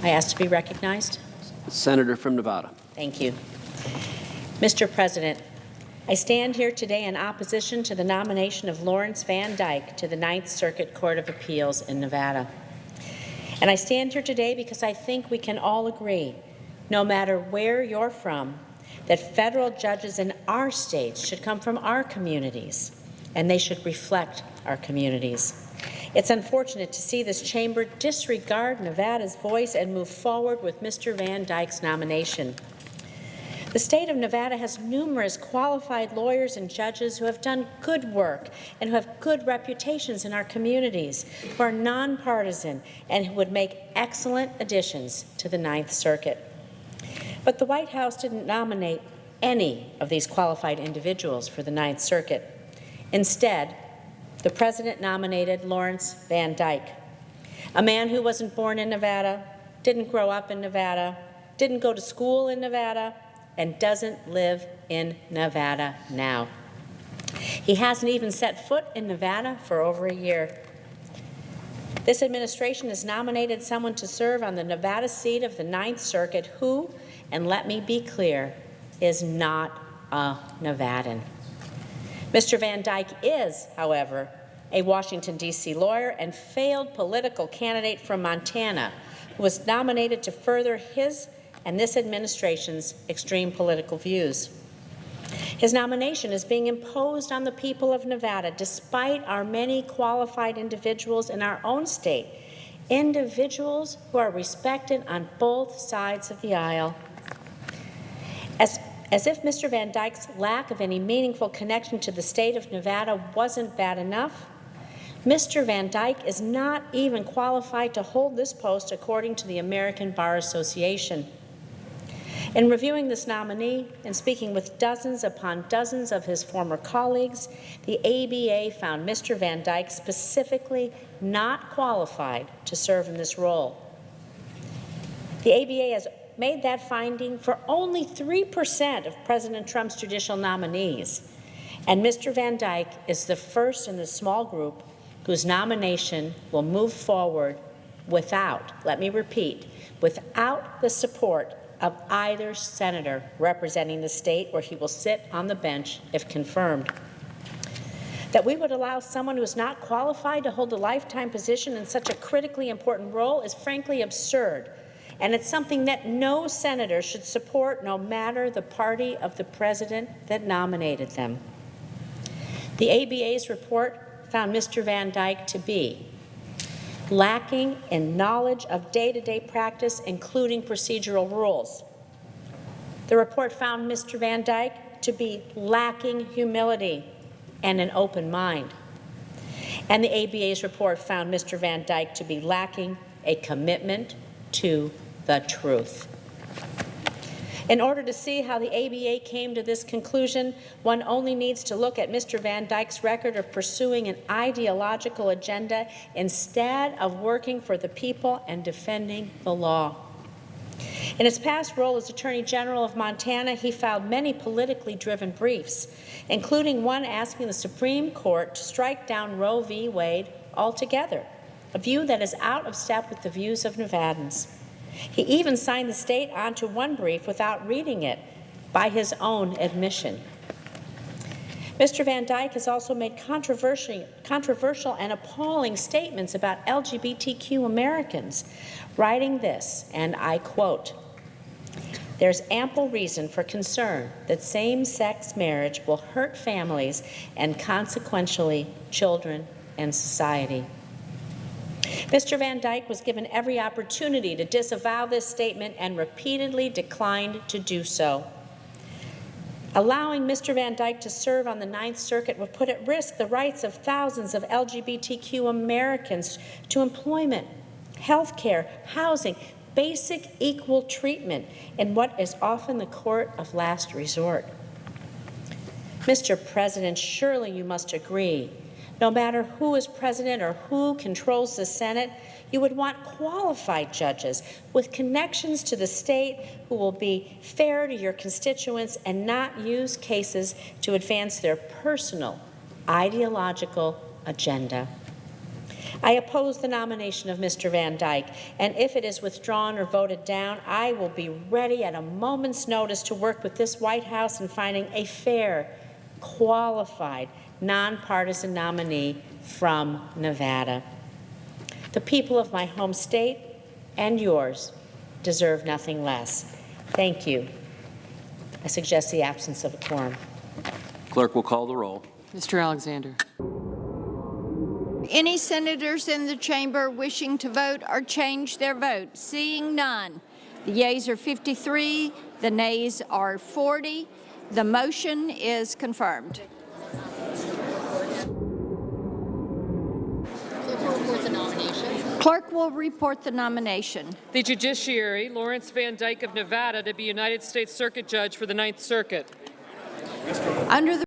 I ask to be recognized. Senator from Nevada. Thank you. Mr. President, I stand here today in opposition to the nomination of Lawrence Van Dyke to the Ninth Circuit Court of Appeals in Nevada. And I stand here today because I think we can all agree, no matter where you're from, that federal judges in our states should come from our communities, and they should reflect our communities. It's unfortunate to see this chamber disregard Nevada's voice and move forward with Mr. Van Dyke's nomination. The state of Nevada has numerous qualified lawyers and judges who have done good work and who have good reputations in our communities, who are nonpartisan and who would make excellent additions to the Ninth Circuit. But the White House didn't nominate any of these qualified individuals for the Ninth Circuit. Instead, the President nominated Lawrence Van Dyke, a man who wasn't born in Nevada, didn't grow up in Nevada, didn't go to school in Nevada, and doesn't live in Nevada now. He hasn't even set foot in Nevada for over a year. This administration has nominated someone to serve on the Nevada seat of the Ninth Circuit who, and let me be clear, is not a Nevadan. Mr. Van Dyke is, however, a Washington, D.C. lawyer and failed political candidate from Montana who was nominated to further his and this administration's extreme political views. His nomination is being imposed on the people of Nevada despite our many qualified individuals in our own state, individuals who are respected on both sides of the aisle. As if Mr. Van Dyke's lack of any meaningful connection to the state of Nevada wasn't bad enough, Mr. Van Dyke is not even qualified to hold this post according to the American Bar Association. In reviewing this nominee and speaking with dozens upon dozens of his former colleagues, the ABA found Mr. Van Dyke specifically not qualified to serve in this role. The ABA has made that finding for only 3% of President Trump's judicial nominees, and Mr. Van Dyke is the first in the small group whose nomination will move forward without, let me repeat, without the support of either senator representing the state where he will sit on the bench if confirmed. That we would allow someone who is not qualified to hold a lifetime position in such a critically important role is frankly absurd, and it's something that no senator should support, no matter the party of the president that nominated them. The ABA's report found Mr. Van Dyke to be lacking in knowledge of day-to-day practice, including procedural rules. The report found Mr. Van Dyke to be lacking humility and an open mind. And the ABA's report found Mr. Van Dyke to be lacking a commitment to the truth. In order to see how the ABA came to this conclusion, one only needs to look at Mr. Van Dyke's record of pursuing an ideological agenda instead of working for the people and defending the law. In his past role as Attorney General of Montana, he filed many politically driven briefs, including one asking the Supreme Court to strike down Roe v. Wade altogether, a view that is out of step with the views of Nevadans. He even signed the state onto one brief without reading it, by his own admission. Mr. Van Dyke has also made controversial and appalling statements about LGBTQ Americans, writing this, and I quote, "There's ample reason for concern that same-sex marriage will hurt families and consequentially children and society." Mr. Van Dyke was given every opportunity to disavow this statement and repeatedly declined to do so. Allowing Mr. Van Dyke to serve on the Ninth Circuit would put at risk the rights of thousands of LGBTQ Americans to employment, health care, housing, basic equal treatment in what is often the court of last resort. Mr. President, surely you must agree, no matter who is president or who controls the Senate, you would want qualified judges with connections to the state who will be fair to your constituents and not use cases to advance their personal ideological agenda. I oppose the nomination of Mr. Van Dyke, and if it is withdrawn or voted down, I will be ready at a moment's notice to work with this White House in finding a fair, qualified, nonpartisan nominee from Nevada. The people of my home state and yours deserve nothing less. Thank you. I suggest the absence of a quorum. Clerk will call the roll. Mr. Alexander. Any senators in the chamber wishing to vote or change their vote? Seeing none. The yeas are 53, the nays are 40. The motion is confirmed. Clerk will report the nomination. The Judiciary, Lawrence Van Dyke of Nevada to be United States Circuit Judge for the Ninth Circuit. Under the